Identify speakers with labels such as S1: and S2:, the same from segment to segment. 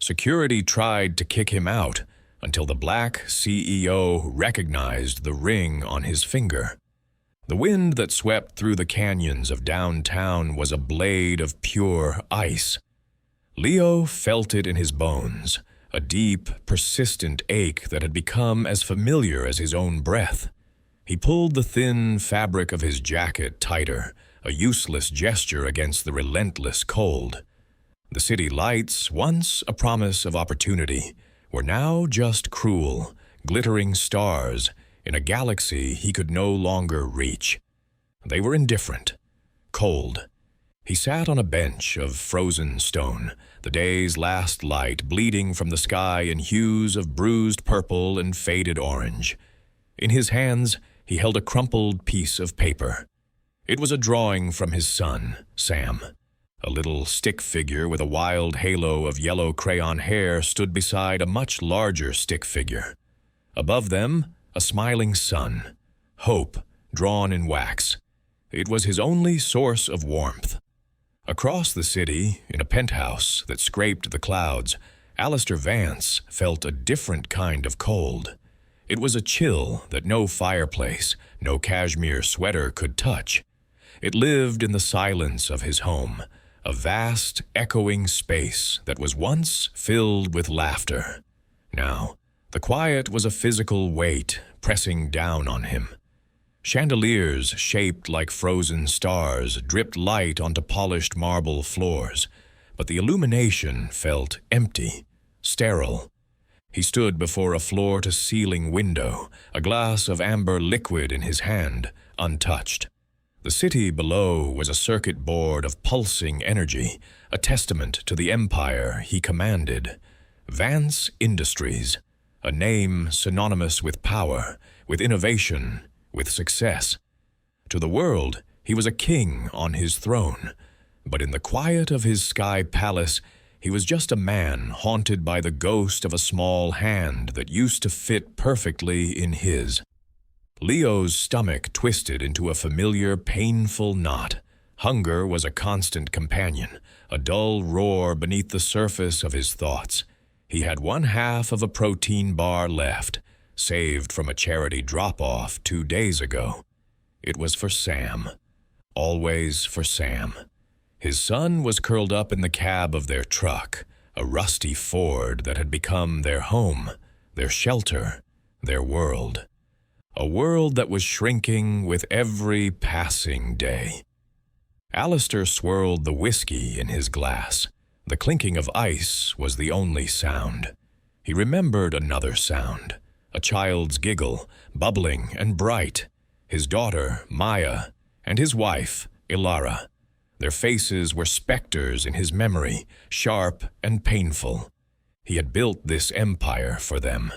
S1: Security tried to kick him out until the black CEO recognized the ring on his finger. The wind that swept through the canyons of downtown was a blade of pure ice. Leo felt it in his bones, a deep, persistent ache that had become as familiar as his own breath. He pulled the thin fabric of his jacket tighter, a useless gesture against the relentless cold. The city lights, once a promise of opportunity, were now just cruel, glittering stars in a galaxy he could no longer reach. They were indifferent, cold. He sat on a bench of frozen stone, the day's last light bleeding from the sky in hues of bruised purple and faded orange. In his hands, he held a crumpled piece of paper. It was a drawing from his son, Sam. A little stick figure with a wild halo of yellow crayon hair stood beside a much larger stick figure. Above them, a smiling sun, hope drawn in wax. It was his only source of warmth. Across the city, in a penthouse that scraped the clouds, Alistair Vance felt a different kind of cold. It was a chill that no fireplace, no cashmere sweater could touch. It lived in the silence of his home, a vast, echoing space that was once filled with laughter. Now, the quiet was a physical weight pressing down on him. Chandeliers shaped like frozen stars dripped light onto polished marble floors, but the illumination felt empty, sterile. He stood before a floor-to-ceiling window, a glass of amber liquid in his hand, untouched. The city below was a circuit board of pulsing energy, a testament to the empire he commanded. Vance Industries, a name synonymous with power, with innovation, with success. To the world, he was a king on his throne, but in the quiet of his sky palace, he was just a man haunted by the ghost of a small hand that used to fit perfectly in his. Leo's stomach twisted into a familiar, painful knot. Hunger was a constant companion, a dull roar beneath the surface of his thoughts. He had one half of a protein bar left, saved from a charity drop-off 2 days ago. It was for Sam. Always for Sam. His son was curled up in the cab of their truck, a rusty Ford that had become their home, their shelter, their world. A world that was shrinking with every passing day. Alistair swirled the whiskey in his glass. The clinking of ice was the only sound. He remembered another sound, a child's giggle, bubbling and bright. His daughter, Maya, and his wife, Ilara. Their faces were specters in his memory, sharp and painful. He had built this empire for them,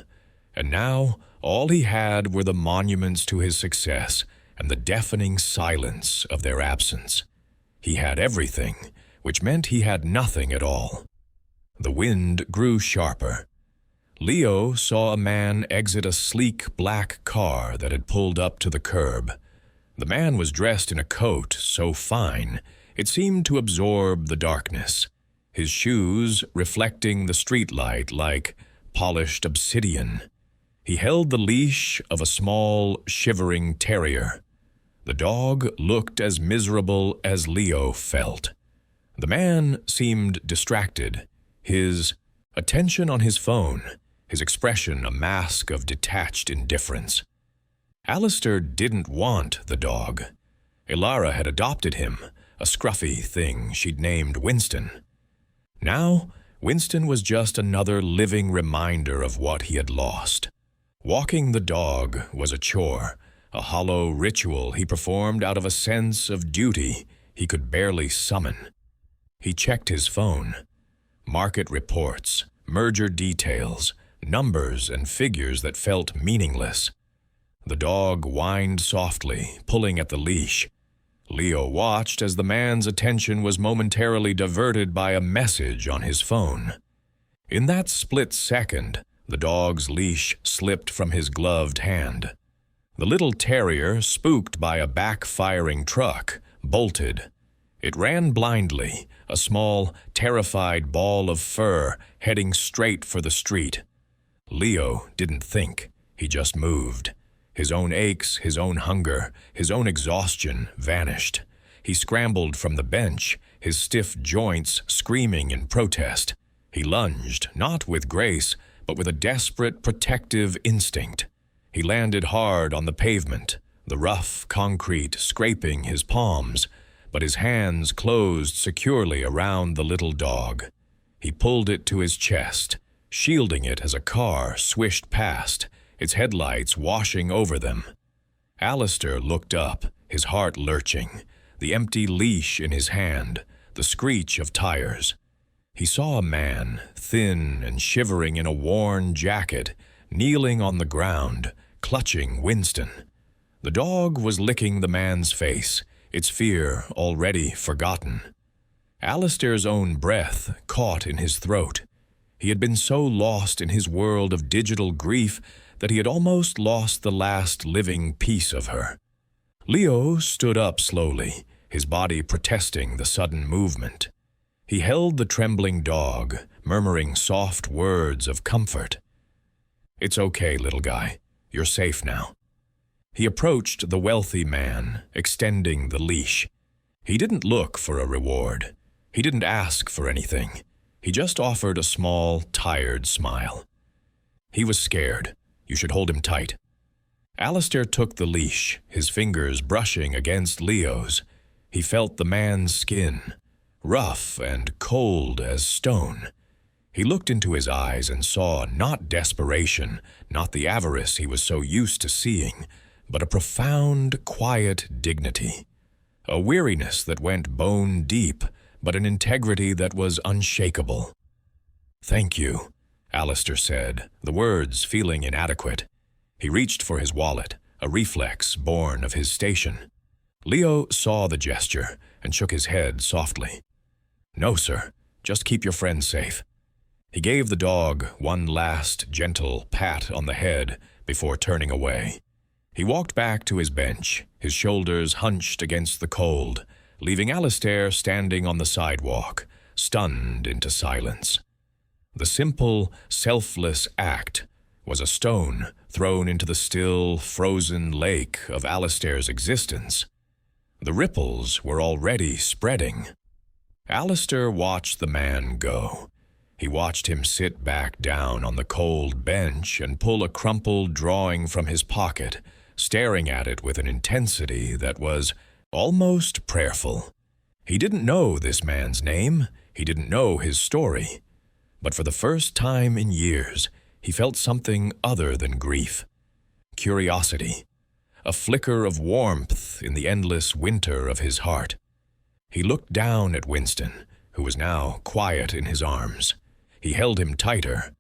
S1: and now all he had were the monuments to his success and the deafening silence of their absence. He had everything, which meant he had nothing at all. The wind grew sharper. Leo saw a man exit a sleek black car that had pulled up to the curb. The man was dressed in a coat so fine it seemed to absorb the darkness, his shoes reflecting the streetlight like polished obsidian. He held the leash of a small, shivering terrier. The dog looked as miserable as Leo felt. The man seemed distracted, his attention on his phone, his expression a mask of detached indifference. Alistair didn't want the dog. Ilara had adopted him, a scruffy thing she'd named Winston. Now, Winston was just another living reminder of what he had lost. Walking the dog was a chore, a hollow ritual he performed out of a sense of duty he could barely summon. He checked his phone. Market reports, merger details, numbers and figures that felt meaningless. The dog whined softly, pulling at the leash. Leo watched as the man's attention was momentarily diverted by a message on his phone. In that split second, the dog's leash slipped from his gloved hand. The little terrier, spooked by a backfiring truck, bolted. It ran blindly, a small, terrified ball of fur heading straight for the street. Leo didn't think, he just moved. His own aches, his own hunger, his own exhaustion vanished. He scrambled from the bench, his stiff joints screaming in protest. He lunged, not with grace, but with a desperate protective instinct. He landed hard on the pavement, the rough concrete scraping his palms, but his hands closed securely around the little dog. He pulled it to his chest, shielding it as a car swished past, its headlights washing over them. Alistair looked up, his heart lurching, the empty leash in his hand, the screech of tires. He saw a man, thin and shivering in a worn jacket, kneeling on the ground, clutching Winston. The dog was licking the man's face, its fear already forgotten. Alistair's own breath caught in his throat. He had been so lost in his world of digital grief that he had almost lost the last living piece of her. Leo stood up slowly, his body protesting the sudden movement. He held the trembling dog, murmuring soft words of comfort. "It's okay, little guy. You're safe now." He approached the wealthy man, extending the leash. He didn't look for a reward. He didn't ask for anything. He just offered a small, tired smile. He was scared. You should hold him tight. Alistair took the leash, his fingers brushing against Leo's. He felt the man's skin, rough and cold as stone. He looked into his eyes and saw not desperation, not the avarice he was so used to seeing, but a profound, quiet dignity. A weariness that went bone deep, but an integrity that was unshakable. "Thank you," Alistair said, the words feeling inadequate. He reached for his wallet, a reflex born of his station. Leo saw the gesture and shook his head softly. "No, sir. Just keep your friend safe." He gave the dog one last gentle pat on the head before turning away. He walked back to his bench, his shoulders hunched against the cold, leaving Alistair standing on the sidewalk, stunned into silence. The simple, selfless act was a stone thrown into the still, frozen lake of Alistair's existence. The ripples were already spreading. Alistair watched the man go. He watched him sit back down on the cold bench and pull a crumpled drawing from his pocket, staring at it with an intensity that was almost prayerful. He didn't know this man's name. He didn't know his story. But for the first time in years, he felt something other than grief. Curiosity. A flicker of warmth in the endless winter of his heart. He looked down at Winston, who was now quiet in his arms. He held him tighter.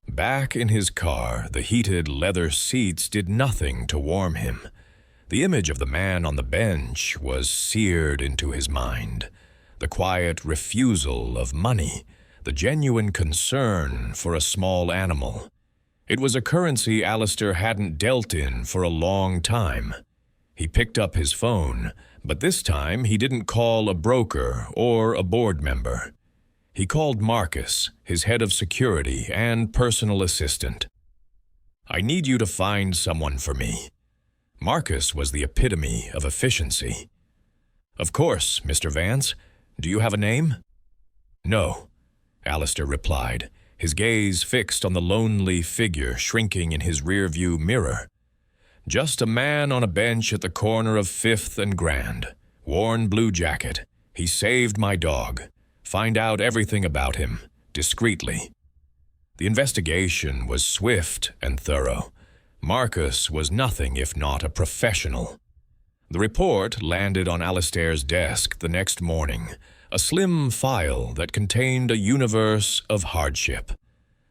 S1: Back in his car, the heated leather seats did nothing to warm him. The image of the man on the bench was seared into his mind. The quiet refusal of money, the genuine concern for a small animal. It was a currency Alistair hadn't dealt in for a long time. He picked up his phone, but this time he didn't call a broker or a board member. He called Marcus, his head of security and personal assistant. "I need you to find someone for me." Marcus was the epitome of efficiency. "Of course, Mr. Vance. Do you have a name?" "No," Alistair replied, his gaze fixed on the lonely figure shrinking in his rearview mirror. "Just a man on a bench at the corner of 5th and Grand. Worn blue jacket. He saved my dog. Find out everything about him, discreetly." The investigation was swift and thorough. Marcus was nothing if not a professional. The report landed on Alistair's desk the next morning, a slim file that contained a universe of hardship.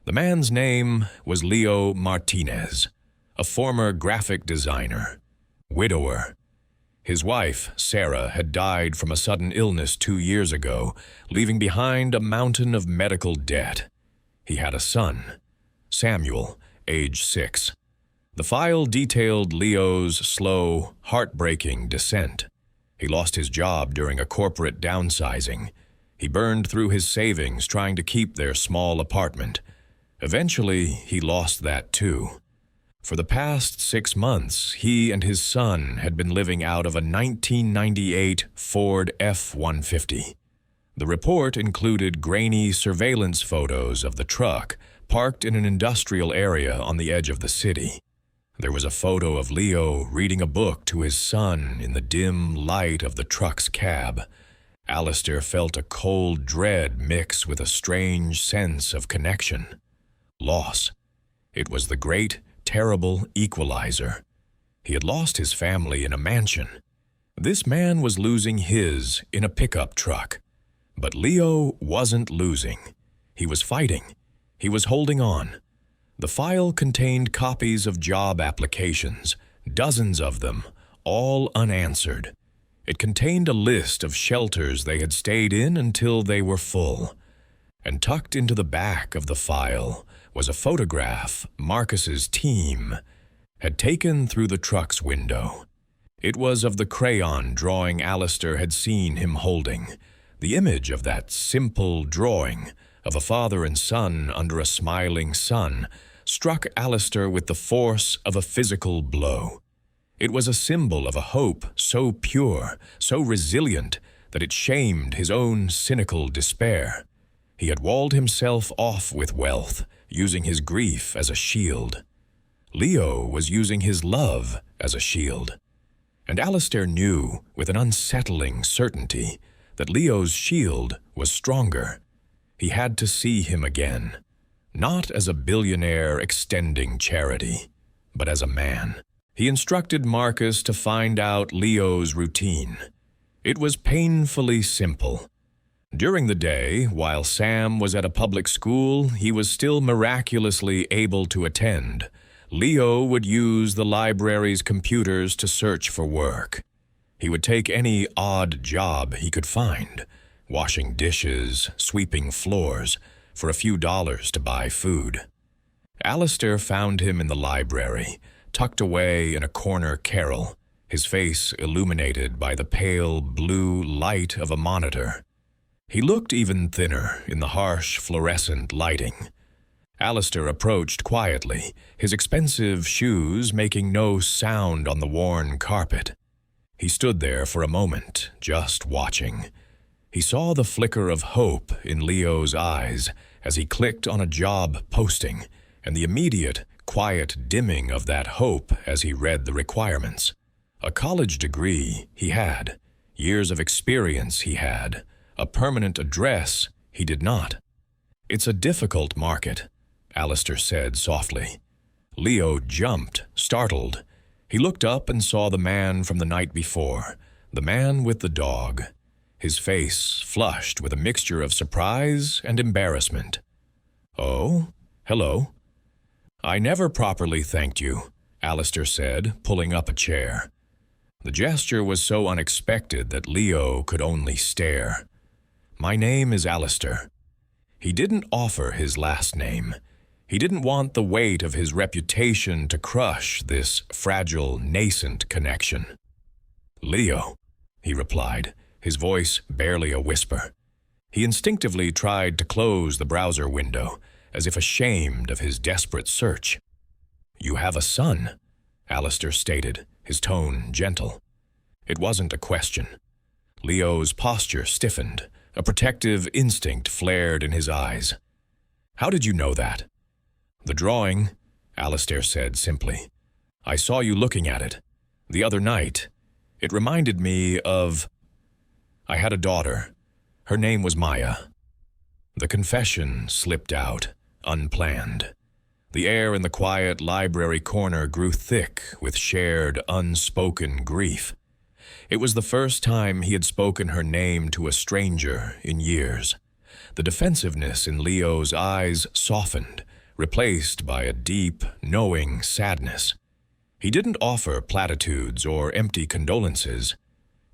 S1: The man's name was Leo Martinez, a former graphic designer, widower. His wife, Sarah, had died from a sudden illness 2 years ago, leaving behind a mountain of medical debt. He had a son, Samuel, age 6. The file detailed Leo's slow, heartbreaking descent. He lost his job during a corporate downsizing. He burned through his savings trying to keep their small apartment. Eventually, he lost that too. For the past 6 months, he and his son had been living out of a 1998 Ford F-150. The report included grainy surveillance photos of the truck parked in an industrial area on the edge of the city. There was a photo of Leo reading a book to his son in the dim light of the truck's cab. Alistair felt a cold dread mix with a strange sense of connection. Loss. It was the great, terrible equalizer. He had lost his family in a mansion. This man was losing his in a pickup truck. But Leo wasn't losing. He was fighting. He was holding on. The file contained copies of job applications, dozens of them, all unanswered. It contained a list of shelters they had stayed in until they were full. And tucked into the back of the file was a photograph Marcus's team had taken through the truck's window. It was of the crayon drawing Alistair had seen him holding, the image of that simple drawing of a father and son under a smiling sun struck Alistair with the force of a physical blow. It was a symbol of a hope so pure, so resilient, that it shamed his own cynical despair. He had walled himself off with wealth, using his grief as a shield. Leo was using his love as a shield. And Alistair knew, with an unsettling certainty, that Leo's shield was stronger. He had to see him again, not as a billionaire extending charity, but as a man. He instructed Marcus to find out Leo's routine. It was painfully simple. During the day, while Sam was at a public school he was still miraculously able to attend, Leo would use the library's computers to search for work. He would take any odd job he could find, washing dishes, sweeping floors, for a few dollars to buy food. Alistair found him in the library, tucked away in a corner carrel, his face illuminated by the pale blue light of a monitor. He looked even thinner in the harsh fluorescent lighting. Alistair approached quietly, his expensive shoes making no sound on the worn carpet. He stood there for a moment, just watching. He saw the flicker of hope in Leo's eyes as he clicked on a job posting, and the immediate, quiet dimming of that hope as he read the requirements. A college degree he had, years of experience he had, a permanent address he did not. "It's a difficult market," Alistair said softly. Leo jumped, startled. He looked up and saw the man from the night before, the man with the dog. His face flushed with a mixture of surprise and embarrassment. "Oh, hello." "I never properly thanked you," Alistair said, pulling up a chair. The gesture was so unexpected that Leo could only stare. "My name is Alistair." He didn't offer his last name. He didn't want the weight of his reputation to crush this fragile, nascent connection. "Leo," he replied, his voice barely a whisper. He instinctively tried to close the browser window, as if ashamed of his desperate search. "You have a son," Alistair stated, his tone gentle. It wasn't a question. Leo's posture stiffened. A protective instinct flared in his eyes. "How did you know that?" "The drawing," Alistair said simply. "I saw you looking at it. The other night. It reminded me of... I had a daughter. Her name was Maya." The confession slipped out, unplanned. The air in the quiet library corner grew thick with shared, unspoken grief. It was the first time he had spoken her name to a stranger in years. The defensiveness in Leo's eyes softened, replaced by a deep, knowing sadness. He didn't offer platitudes or empty condolences.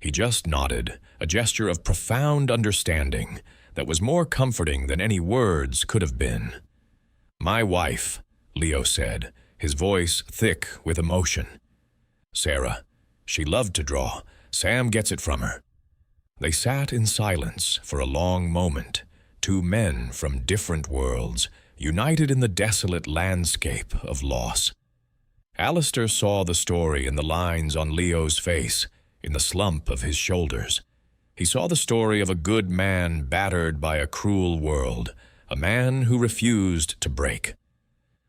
S1: He just nodded, a gesture of profound understanding that was more comforting than any words could have been. "My wife," Leo said, his voice thick with emotion. "Sarah. She loved to draw, Sam gets it from her." They sat in silence for a long moment, two men from different worlds, united in the desolate landscape of loss. Alistair saw the story in the lines on Leo's face, in the slump of his shoulders. He saw the story of a good man battered by a cruel world, a man who refused to break.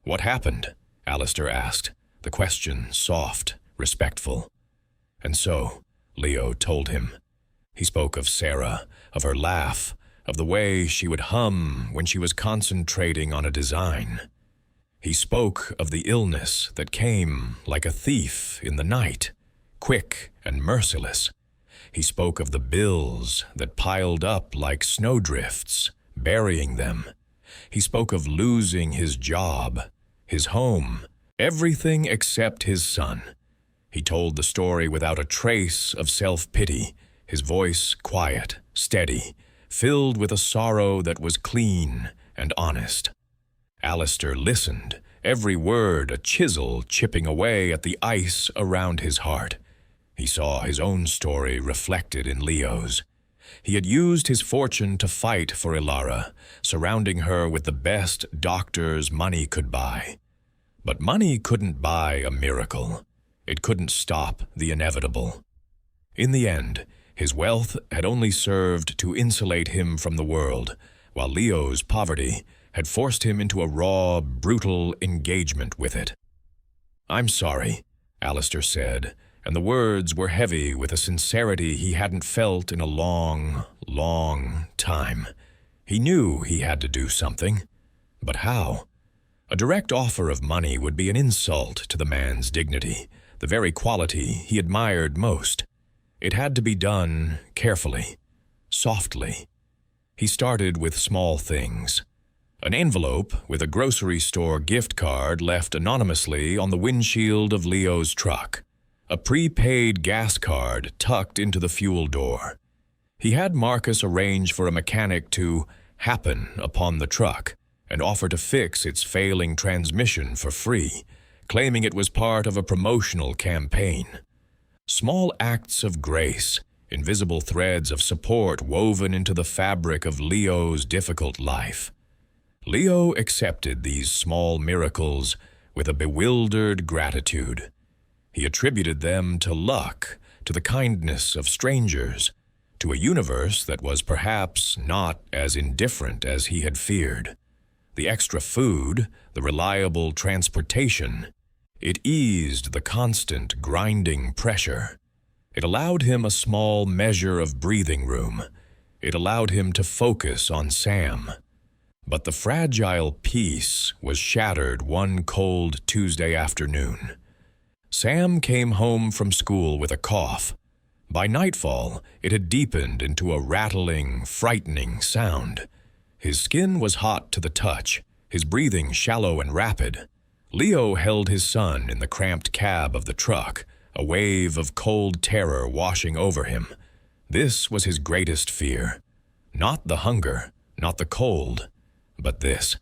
S1: "What happened?" Alistair asked, the question soft, respectful. And so, Leo told him. He spoke of Sarah, of her laugh, of the way she would hum when she was concentrating on a design. He spoke of the illness that came like a thief in the night, quick and merciless. He spoke of the bills that piled up like snowdrifts, burying them. He spoke of losing his job, his home, everything except his son. He told the story without a trace of self-pity, his voice quiet, steady, filled with a sorrow that was clean and honest. Alistair listened, every word a chisel chipping away at the ice around his heart. He saw his own story reflected in Leo's. He had used his fortune to fight for Ilara, surrounding her with the best doctors money could buy. But money couldn't buy a miracle. It couldn't stop the inevitable. In the end, his wealth had only served to insulate him from the world, while Leo's poverty had forced him into a raw, brutal engagement with it. "I'm sorry," Alistair said, and the words were heavy with a sincerity he hadn't felt in a long, long time. He knew he had to do something. But how? A direct offer of money would be an insult to the man's dignity, the very quality he admired most. It had to be done carefully, softly. He started with small things. An envelope with a grocery store gift card left anonymously on the windshield of Leo's truck. A prepaid gas card tucked into the fuel door. He had Marcus arrange for a mechanic to happen upon the truck and offer to fix its failing transmission for free, claiming it was part of a promotional campaign. Small acts of grace, invisible threads of support woven into the fabric of Leo's difficult life. Leo accepted these small miracles with a bewildered gratitude. He attributed them to luck, to the kindness of strangers, to a universe that was perhaps not as indifferent as he had feared. The extra food, the reliable transportation, it eased the constant grinding pressure. It allowed him a small measure of breathing room. It allowed him to focus on Sam. But the fragile peace was shattered one cold Tuesday afternoon. Sam came home from school with a cough. By nightfall, it had deepened into a rattling, frightening sound. His skin was hot to the touch, his breathing shallow and rapid. Leo held his son in the cramped cab of the truck, a wave of cold terror washing over him. This was his greatest fear. Not the hunger, not the cold, but this,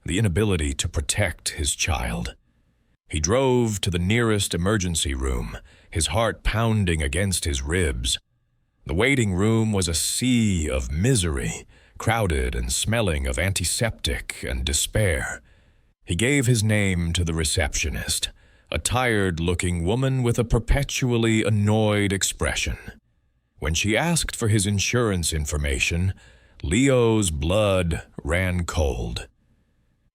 S1: the inability to protect his child. He drove to the nearest emergency room, his heart pounding against his ribs. The waiting room was a sea of misery, crowded and smelling of antiseptic and despair. He gave his name to the receptionist, a tired-looking woman with a perpetually annoyed expression. When she asked for his insurance information, Leo's blood ran cold.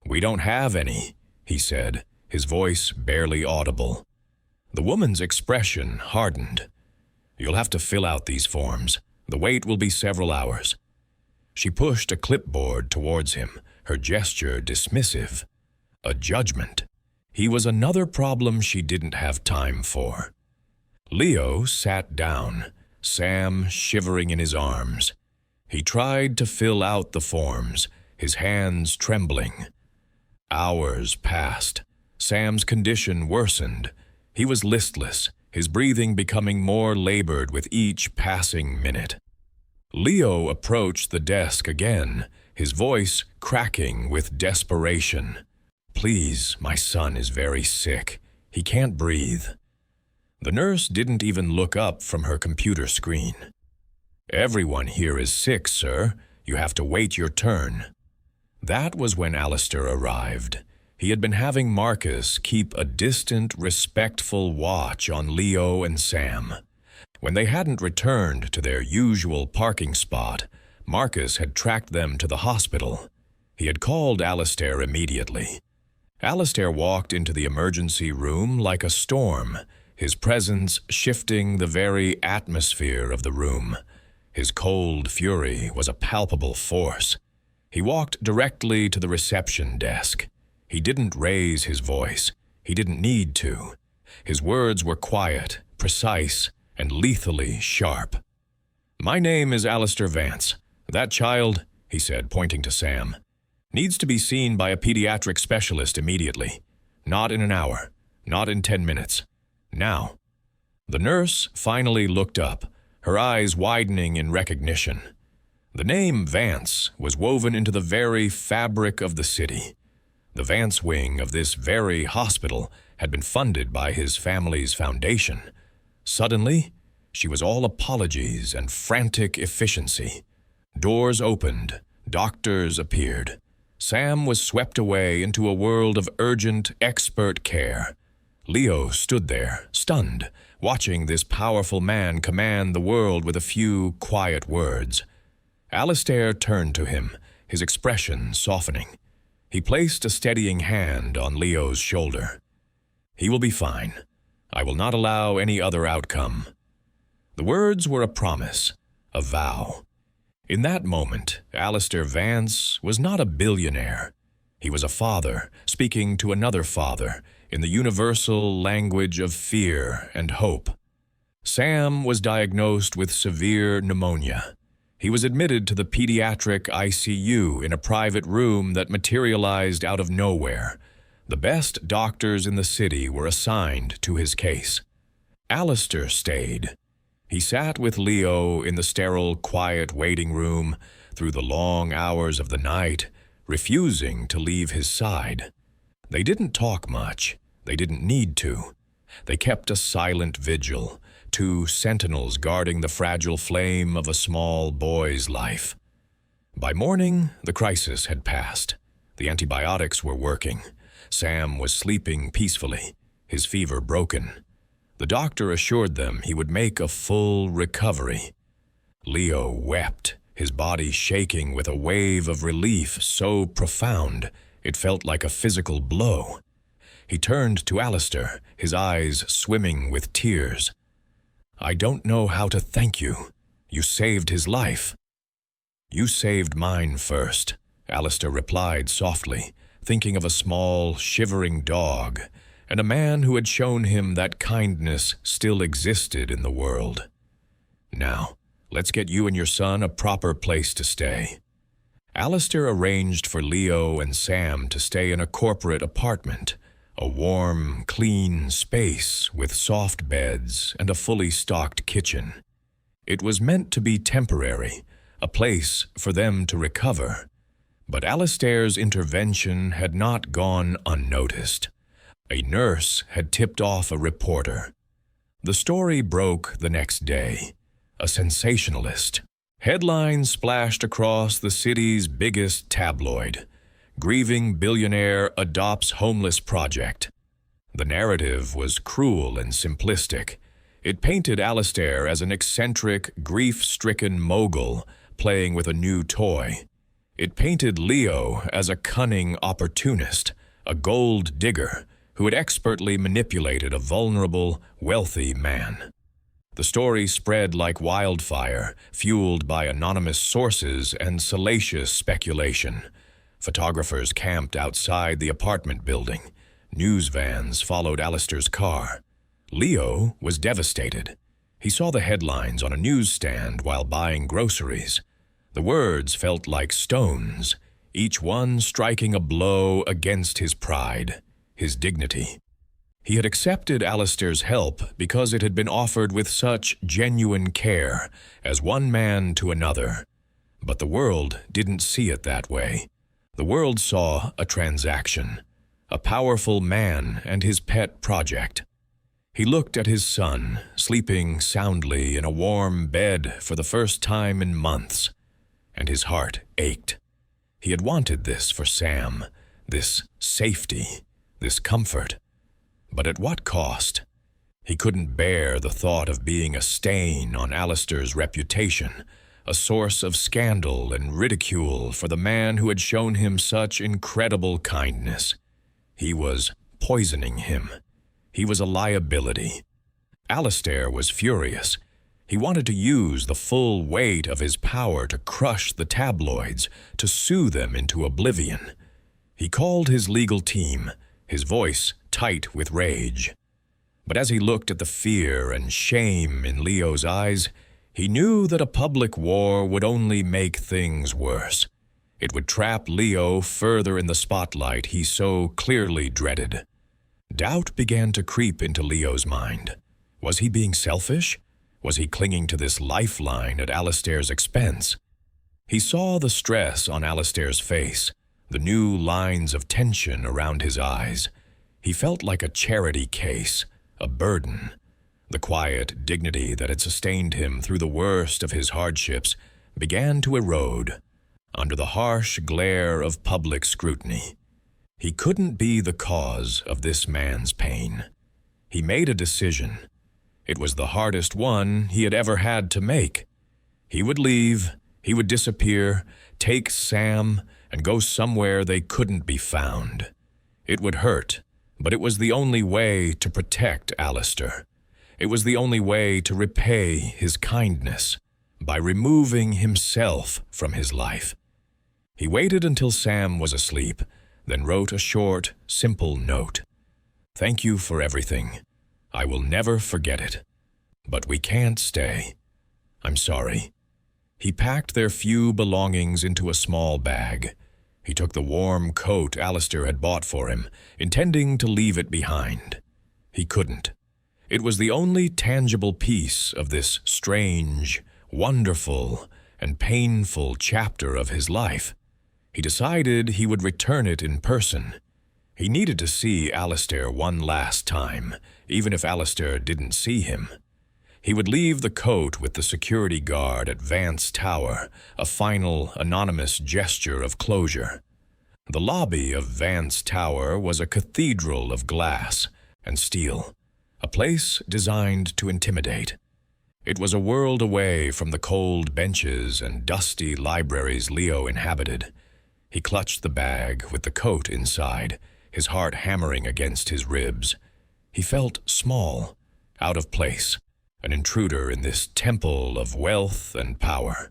S1: "We don't have any," he said, his voice barely audible. The woman's expression hardened. "You'll have to fill out these forms. The wait will be several hours." She pushed a clipboard towards him, her gesture dismissive. A judgment. He was another problem she didn't have time for. Leo sat down, Sam shivering in his arms. He tried to fill out the forms, his hands trembling. Hours passed. Sam's condition worsened. He was listless, his breathing becoming more labored with each passing minute. Leo approached the desk again, his voice cracking with desperation. "Please, my son is very sick. He can't breathe." The nurse didn't even look up from her computer screen. "Everyone here is sick, sir. You have to wait your turn." That was when Alistair arrived. He had been having Marcus keep a distant, respectful watch on Leo and Sam. When they hadn't returned to their usual parking spot, Marcus had tracked them to the hospital. He had called Alistair immediately. Alistair walked into the emergency room like a storm, his presence shifting the very atmosphere of the room. His cold fury was a palpable force. He walked directly to the reception desk. He didn't raise his voice. He didn't need to. His words were quiet, precise, and lethally sharp. "My name is Alistair Vance. That child," he said, pointing to Sam, "needs to be seen by a pediatric specialist immediately. Not in an hour. Not in 10 minutes. Now." The nurse finally looked up, her eyes widening in recognition. The name Vance was woven into the very fabric of the city. The Vance wing of this very hospital had been funded by his family's foundation. Suddenly, she was all apologies and frantic efficiency. Doors opened, doctors appeared. Sam was swept away into a world of urgent, expert care. Leo stood there, stunned, watching this powerful man command the world with a few quiet words. Alistair turned to him, his expression softening. He placed a steadying hand on Leo's shoulder. "He will be fine. I will not allow any other outcome." The words were a promise, a vow. In that moment, Alistair Vance was not a billionaire. He was a father, speaking to another father, in the universal language of fear and hope. Sam was diagnosed with severe pneumonia. He was admitted to the pediatric ICU in a private room that materialized out of nowhere. The best doctors in the city were assigned to his case. Alistair stayed. He sat with Leo in the sterile, quiet waiting room through the long hours of the night, refusing to leave his side. They didn't talk much. They didn't need to. They kept a silent vigil, two sentinels guarding the fragile flame of a small boy's life. By morning, the crisis had passed. The antibiotics were working. Sam was sleeping peacefully, his fever broken. The doctor assured them he would make a full recovery. Leo wept, his body shaking with a wave of relief so profound it felt like a physical blow. He turned to Alistair, his eyes swimming with tears. "I don't know how to thank you. You saved his life." "You saved mine first," Alistair replied softly, thinking of a small, shivering dog and a man who had shown him that kindness still existed in the world. "Now, let's get you and your son a proper place to stay." Alistair arranged for Leo and Sam to stay in a corporate apartment, a warm, clean space with soft beds and a fully stocked kitchen. It was meant to be temporary, a place for them to recover. But Alistair's intervention had not gone unnoticed. A nurse had tipped off a reporter. The story broke the next day. A sensationalist. Headlines splashed across the city's biggest tabloid. "Grieving billionaire adopts homeless project." The narrative was cruel and simplistic. It painted Alistair as an eccentric, grief-stricken mogul playing with a new toy. It painted Leo as a cunning opportunist, a gold digger who had expertly manipulated a vulnerable, wealthy man. The story spread like wildfire, fueled by anonymous sources and salacious speculation. Photographers camped outside the apartment building. News vans followed Alistair's car. Leo was devastated. He saw the headlines on a newsstand while buying groceries. The words felt like stones, each one striking a blow against his pride, his dignity. He had accepted Alistair's help because it had been offered with such genuine care, as one man to another. But the world didn't see it that way. The world saw a transaction, a powerful man and his pet project. He looked at his son, sleeping soundly in a warm bed for the first time in months, and his heart ached. He had wanted this for Sam, this safety, this comfort. But at what cost? He couldn't bear the thought of being a stain on Alistair's reputation, a source of scandal and ridicule for the man who had shown him such incredible kindness. He was poisoning him. He was a liability. Alistair was furious. He wanted to use the full weight of his power to crush the tabloids, to sue them into oblivion. He called his legal team, his voice tight with rage. But as he looked at the fear and shame in Leo's eyes, he knew that a public war would only make things worse. It would trap Leo further in the spotlight he so clearly dreaded. Doubt began to creep into Leo's mind. Was he being selfish? Was he clinging to this lifeline at Alistair's expense? He saw the stress on Alistair's face, the new lines of tension around his eyes. He felt like a charity case, a burden. The quiet dignity that had sustained him through the worst of his hardships began to erode under the harsh glare of public scrutiny. He couldn't be the cause of this man's pain. He made a decision. It was the hardest one he had ever had to make. He would leave, he would disappear, take Sam, and go somewhere they couldn't be found. It would hurt, but it was the only way to protect Alistair. It was the only way to repay his kindness, by removing himself from his life. He waited until Sam was asleep, then wrote a short, simple note. "Thank you for everything. I will never forget it. But we can't stay. I'm sorry." He packed their few belongings into a small bag. He took the warm coat Alistair had bought for him, intending to leave it behind. He couldn't. It was the only tangible piece of this strange, wonderful, and painful chapter of his life. He decided he would return it in person. He needed to see Alistair one last time, even if Alistair didn't see him. He would leave the coat with the security guard at Vance Tower, a final, anonymous gesture of closure. The lobby of Vance Tower was a cathedral of glass and steel, a place designed to intimidate. It was a world away from the cold benches and dusty libraries Leo inhabited. He clutched the bag with the coat inside, his heart hammering against his ribs. He felt small, out of place, an intruder in this temple of wealth and power.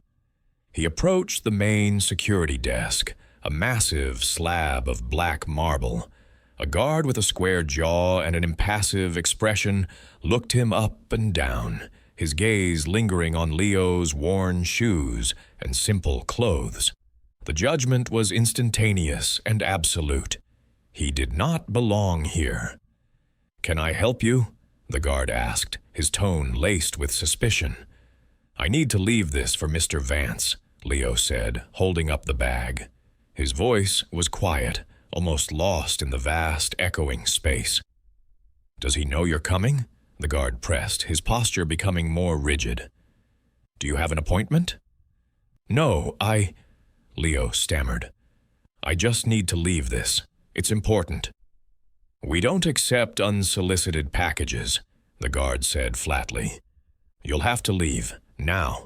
S1: He approached the main security desk, a massive slab of black marble. A guard with a square jaw and an impassive expression looked him up and down, his gaze lingering on Leo's worn shoes and simple clothes. The judgment was instantaneous and absolute. He did not belong here. "Can I help you?" the guard asked, his tone laced with suspicion. "I need to leave this for Mr. Vance," Leo said, holding up the bag. His voice was quiet, almost lost in the vast, echoing space. "Does he know you're coming?" the guard pressed, his posture becoming more rigid. "Do you have an appointment?" "No, Leo stammered. "I just need to leave this. It's important." "We don't accept unsolicited packages," the guard said flatly. "You'll have to leave, now."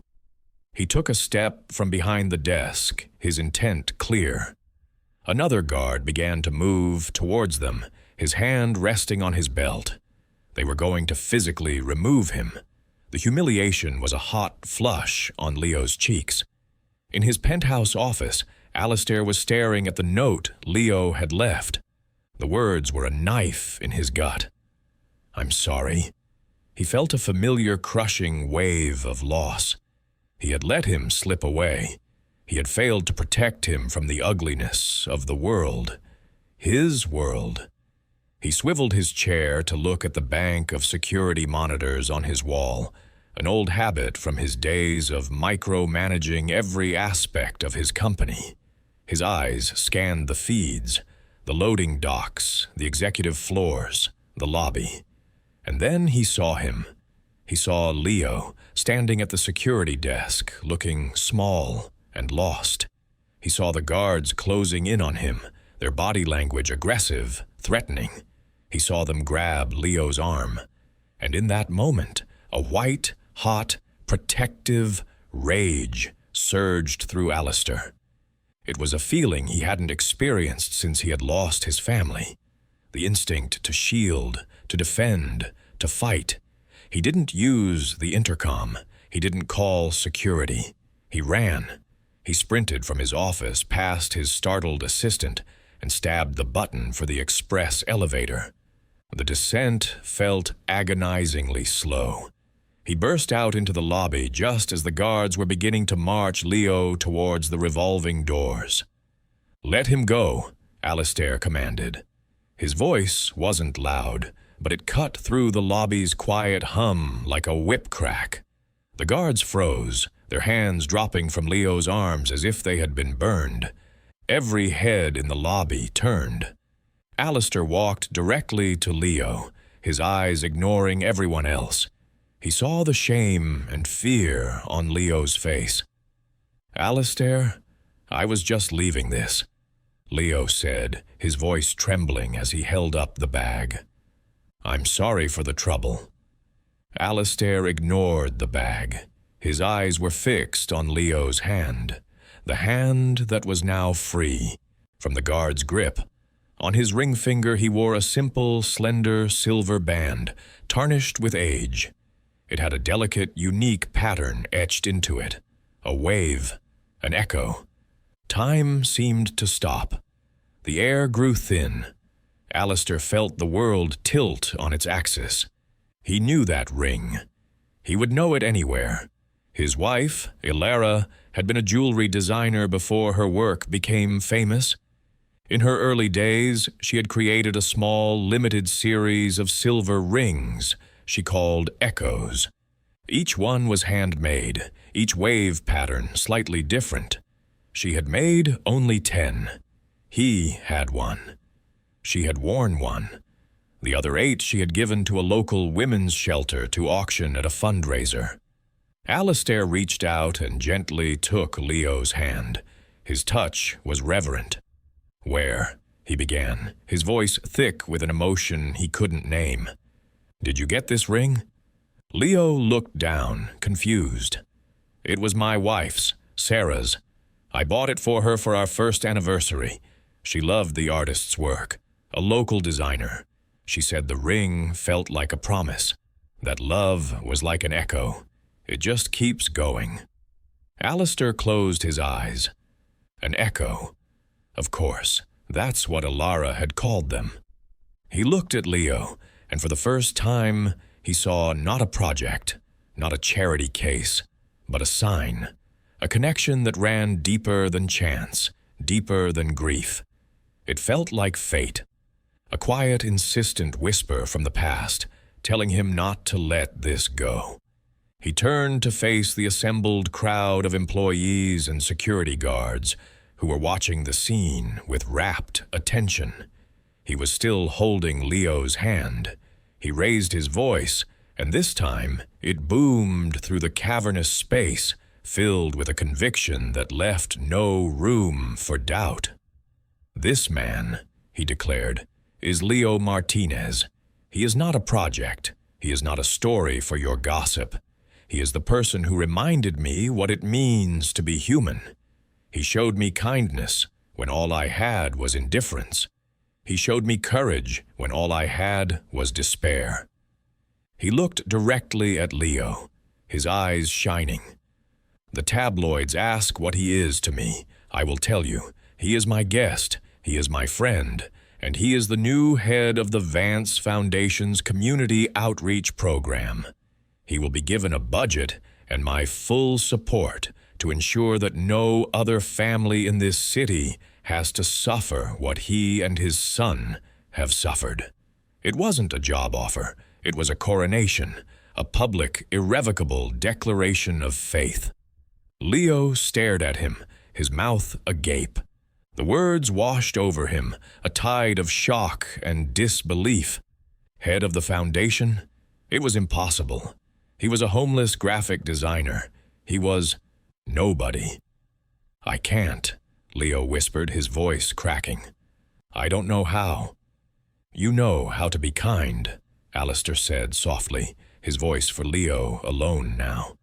S1: He took a step from behind the desk, his intent clear. Another guard began to move towards them, his hand resting on his belt. They were going to physically remove him. The humiliation was a hot flush on Leo's cheeks. In his penthouse office, Alistair was staring at the note Leo had left. The words were a knife in his gut. "I'm sorry." He felt a familiar crushing wave of loss. He had let him slip away. He had failed to protect him from the ugliness of the world. His world. He swiveled his chair to look at the bank of security monitors on his wall, an old habit from his days of micromanaging every aspect of his company. His eyes scanned the feeds, the loading docks, the executive floors, the lobby. And then he saw him. He saw Leo standing at the security desk, looking small and lost. He saw the guards closing in on him, their body language aggressive, threatening. He saw them grab Leo's arm. And in that moment, a white, hot, protective rage surged through Alistair. It was a feeling he hadn't experienced since he had lost his family. The instinct to shield, to defend, to fight. He didn't use the intercom. He didn't call security. He ran. He sprinted from his office past his startled assistant and stabbed the button for the express elevator. The descent felt agonizingly slow. He burst out into the lobby just as the guards were beginning to march Leo towards the revolving doors. "Let him go," Alistair commanded. His voice wasn't loud, but it cut through the lobby's quiet hum like a whip crack. The guards froze, their hands dropping from Leo's arms as if they had been burned. Every head in the lobby turned. Alistair walked directly to Leo, his eyes ignoring everyone else. He saw the shame and fear on Leo's face. "Alistair, I was just leaving this," Leo said, his voice trembling as he held up the bag. "I'm sorry for the trouble." Alistair ignored the bag. His eyes were fixed on Leo's hand, the hand that was now free from the guard's grip. On his ring finger he wore a simple, slender silver band, tarnished with age. It had a delicate, unique pattern etched into it, a wave, an echo. Time seemed to stop. The air grew thin. Alistair felt the world tilt on its axis. He knew that ring. He would know it anywhere. His wife, Ilara, had been a jewelry designer before her work became famous. In her early days, she had created a small, limited series of silver rings she called echoes. Each one was handmade, each wave pattern slightly different. She had made only 10. He had one. She had worn one. The other 8 she had given to a local women's shelter to auction at a fundraiser. Alistair reached out and gently took Leo's hand. His touch was reverent. "Where?" he began, his voice thick with an emotion he couldn't name. "Did you get this ring?" Leo looked down, confused. "It was my wife's, Sarah's. I bought it for her for our first anniversary. She loved the artist's work, a local designer. She said the ring felt like a promise, that love was like an echo. It just keeps going." Alistair closed his eyes. An echo. Of course, that's what Ilara had called them. He looked at Leo, and for the first time, he saw not a project, not a charity case, but a sign, a connection that ran deeper than chance, deeper than grief. It felt like fate, a quiet, insistent whisper from the past, telling him not to let this go. He turned to face the assembled crowd of employees and security guards who were watching the scene with rapt attention. He was still holding Leo's hand. He raised his voice, and this time it boomed through the cavernous space, filled with a conviction that left no room for doubt. "This man," he declared, "is Leo Martinez. He is not a project. He is not a story for your gossip. He is the person who reminded me what it means to be human. He showed me kindness when all I had was indifference. He showed me courage when all I had was despair." He looked directly at Leo, his eyes shining. "The tabloids ask what he is to me. I will tell you. He is my guest, he is my friend, and he is the new head of the Vance Foundation's Community Outreach Program. He will be given a budget and my full support to ensure that no other family in this city has to suffer what he and his son have suffered." It wasn't a job offer. It was a coronation, a public, irrevocable declaration of faith. Leo stared at him, his mouth agape. The words washed over him, a tide of shock and disbelief. Head of the foundation? It was impossible. He was a homeless graphic designer. He was nobody. "I can't," Leo whispered, his voice cracking. "I don't know how." "You know how to be kind," Alistair said softly, his voice for Leo alone now.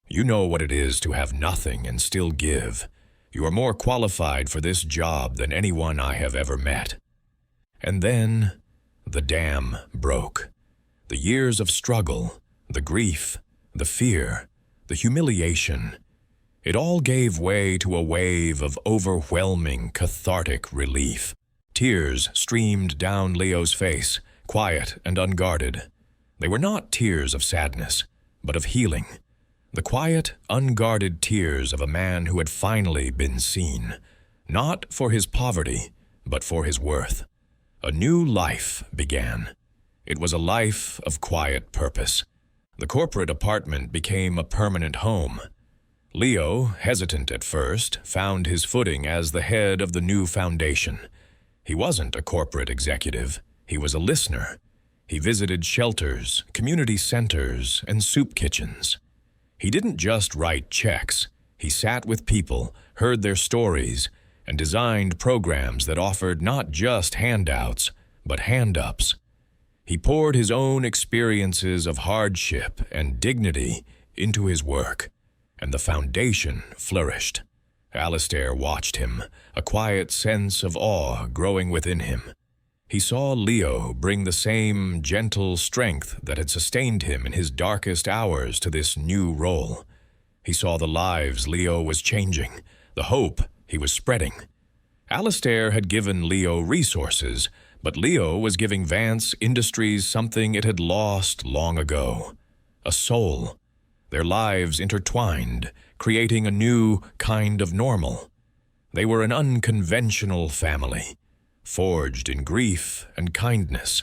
S1: "You know what it is to have nothing and still give. You are more qualified for this job than anyone I have ever met." And then the dam broke. The years of struggle, the grief, the fear, the humiliation, it all gave way to a wave of overwhelming, cathartic relief. Tears streamed down Leo's face, quiet and unguarded. They were not tears of sadness, but of healing. The quiet, unguarded tears of a man who had finally been seen, not for his poverty, but for his worth. A new life began. It was a life of quiet purpose. The corporate apartment became a permanent home. Leo, hesitant at first, found his footing as the head of the new foundation. He wasn't a corporate executive. He was a listener. He visited shelters, community centers, and soup kitchens. He didn't just write checks. He sat with people, heard their stories, and designed programs that offered not just handouts, but hand-ups. He poured his own experiences of hardship and dignity into his work, and the foundation flourished. Alistair watched him, a quiet sense of awe growing within him. He saw Leo bring the same gentle strength that had sustained him in his darkest hours to this new role. He saw the lives Leo was changing, the hope he was spreading. Alistair had given Leo resources, but Leo was giving Vance Industries something it had lost long ago: a soul. Their lives intertwined, creating a new kind of normal. They were an unconventional family, forged in grief and kindness.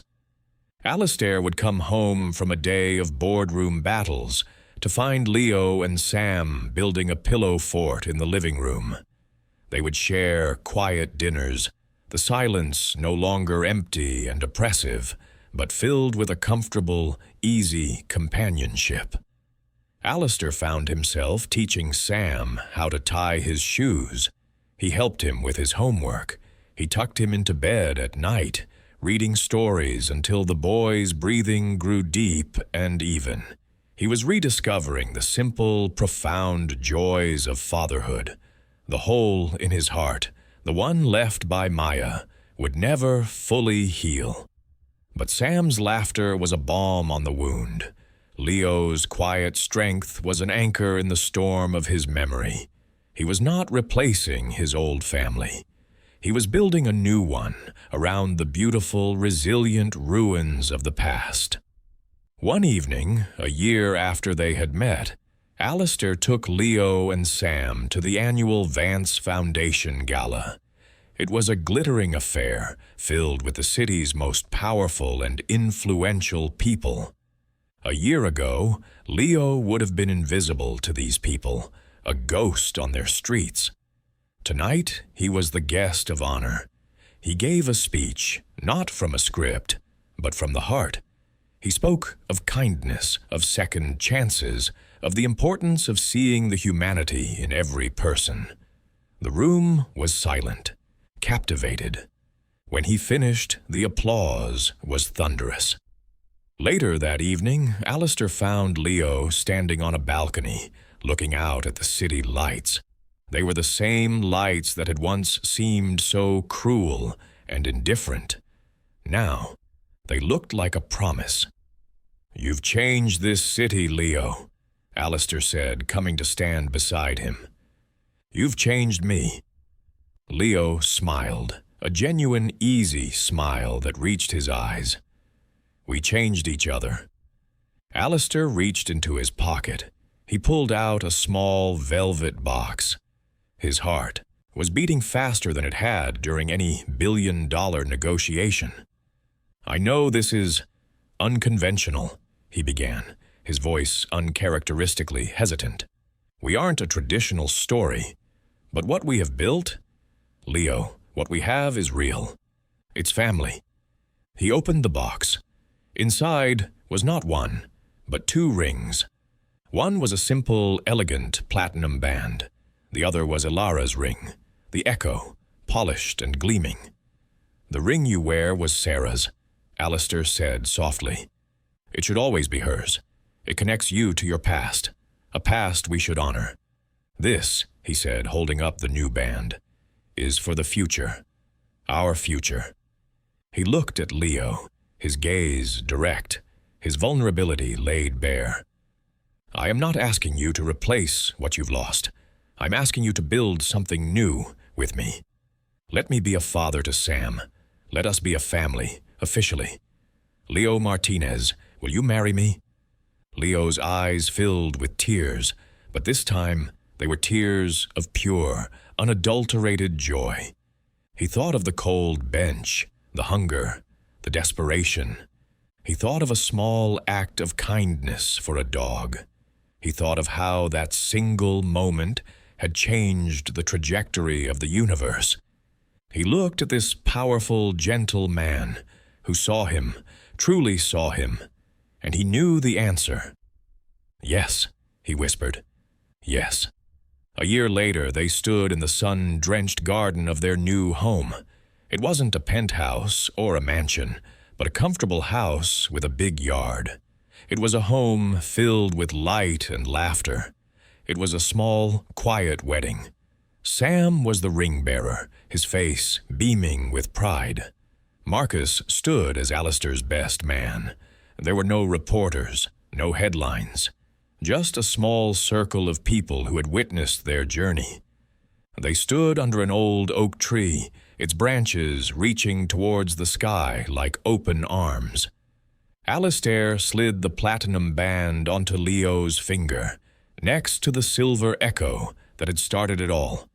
S1: Alistair would come home from a day of boardroom battles to find Leo and Sam building a pillow fort in the living room. They would share quiet dinners, the silence no longer empty and oppressive, but filled with a comfortable, easy companionship. Alistair found himself teaching Sam how to tie his shoes. He helped him with his homework. He tucked him into bed at night, reading stories until the boy's breathing grew deep and even. He was rediscovering the simple, profound joys of fatherhood. The hole in his heart, the one left by Maya, would never fully heal. But Sam's laughter was a balm on the wound. Leo's quiet strength was an anchor in the storm of his memory. He was not replacing his old family. He was building a new one around the beautiful, resilient ruins of the past. One evening, a year after they had met, Alistair took Leo and Sam to the annual Vance Foundation Gala. It was a glittering affair filled with the city's most powerful and influential people. A year ago, Leo would have been invisible to these people, a ghost on their streets. Tonight, he was the guest of honor. He gave a speech, not from a script, but from the heart. He spoke of kindness, of second chances, of the importance of seeing the humanity in every person. The room was silent, captivated. When he finished, the applause was thunderous. Later that evening, Alistair found Leo standing on a balcony, looking out at the city lights. They were the same lights that had once seemed so cruel and indifferent. Now, they looked like a promise. "You've changed this city, Leo," Alistair said, coming to stand beside him. "You've changed me." Leo smiled, a genuine, easy smile that reached his eyes. "We changed each other." Alistair reached into his pocket. He pulled out a small velvet box. His heart was beating faster than it had during any billion-dollar negotiation. "I know this is unconventional," he began, his voice uncharacteristically hesitant. "We aren't a traditional story, but what we have built, Leo, what we have is real. It's family." He opened the box. Inside was not one, but two rings. One was a simple, elegant platinum band. The other was Ilara's ring, the echo, polished and gleaming. "The ring you wear was Sarah's," Alistair said softly. "It should always be hers. It connects you to your past, a past we should honor. This," he said, holding up the new band, "is for the future, our future." He looked at Leo, his gaze direct, his vulnerability laid bare. "I am not asking you to replace what you've lost. I'm asking you to build something new with me. Let me be a father to Sam. Let us be a family, officially. Leo Martinez, will you marry me?" Leo's eyes filled with tears, but this time they were tears of pure, unadulterated joy. He thought of the cold bench, the hunger, the desperation. He thought of a small act of kindness for a dog. He thought of how that single moment had changed the trajectory of the universe. He looked at this powerful, gentle man who saw him, truly saw him, and he knew the answer. "Yes," he whispered. "Yes." A year later, they stood in the sun-drenched garden of their new home. It wasn't a penthouse or a mansion, but a comfortable house with a big yard. It was a home filled with light and laughter. It was a small, quiet wedding. Sam was the ring-bearer, his face beaming with pride. Marcus stood as Alistair's best man. There were no reporters, no headlines, just a small circle of people who had witnessed their journey. They stood under an old oak tree, its branches reaching towards the sky like open arms. Alistair slid the platinum band onto Leo's finger, next to the silver echo that had started it all.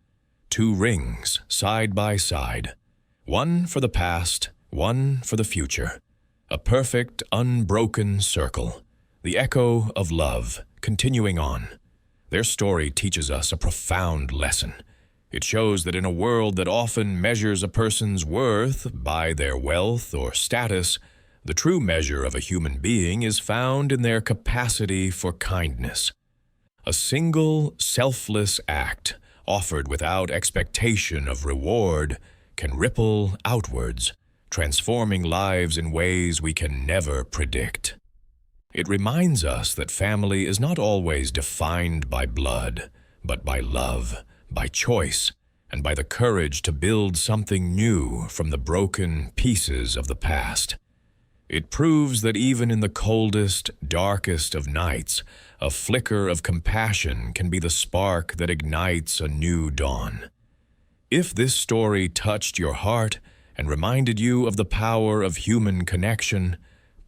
S1: Two rings, side by side. One for the past, one for the future. A perfect, unbroken circle. The echo of love, continuing on. Their story teaches us a profound lesson. It shows that in a world that often measures a person's worth by their wealth or status, the true measure of a human being is found in their capacity for kindness. A single, selfless act, offered without expectation of reward, can ripple outwards, transforming lives in ways we can never predict. It reminds us that family is not always defined by blood, but by love, by choice, and by the courage to build something new from the broken pieces of the past. It proves that even in the coldest, darkest of nights, a flicker of compassion can be the spark that ignites a new dawn. If this story touched your heart and reminded you of the power of human connection,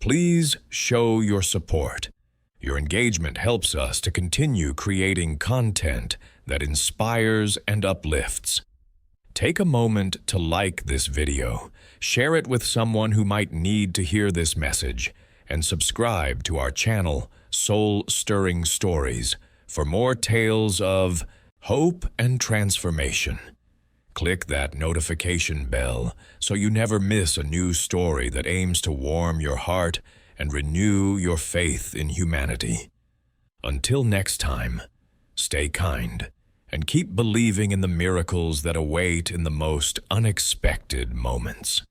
S1: please show your support. Your engagement helps us to continue creating content that inspires and uplifts. Take a moment to like this video, share it with someone who might need to hear this message, and subscribe to our channel, Soul-Stirring Stories, for more tales of hope and transformation. Click that notification bell so you never miss a new story that aims to warm your heart and renew your faith in humanity. Until next time, stay kind and keep believing in the miracles that await in the most unexpected moments.